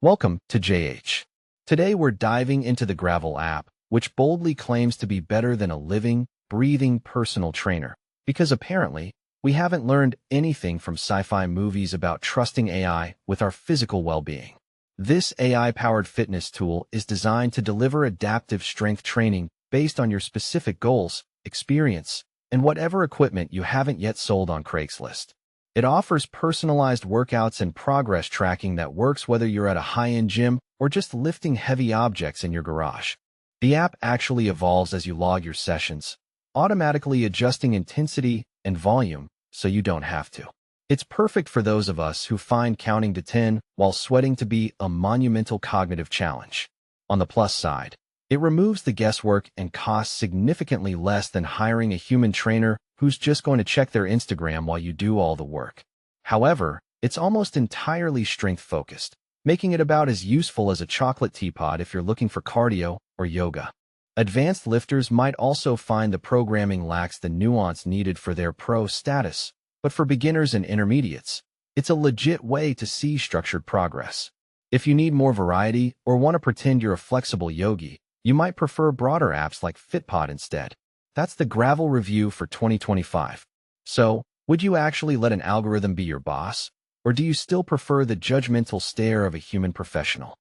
Welcome to JH. Today we're diving into the Gravl app, which boldly claims to be better than a living, breathing personal trainer, because apparently we haven't learned anything from sci-fi movies about trusting AI with our physical well-being. This AI-powered fitness tool is designed to deliver adaptive strength training based on your specific goals, experience, and whatever equipment you haven't yet sold on Craigslist. It offers personalized workouts and progress tracking that works whether you're at a high-end gym or just lifting heavy objects in your garage. The app actually evolves as you log your sessions, automatically adjusting intensity and volume so you don't have to. It's perfect for those of us who find counting to 10 while sweating to be a monumental cognitive challenge. On the plus side, it removes the guesswork and costs significantly less than hiring a human trainer who's just going to check their Instagram while you do all the work. However, it's almost entirely strength-focused, making it about as useful as a chocolate teapot if you're looking for cardio or yoga. Advanced lifters might also find the programming lacks the nuance needed for their pro status, but for beginners and intermediates, it's a legit way to see structured progress. If you need more variety or want to pretend you're a flexible yogi, you might prefer broader apps like Fitpod instead. That's the Gravl review for 2025. So, would you actually let an algorithm be your boss? Or do you still prefer the judgmental stare of a human professional?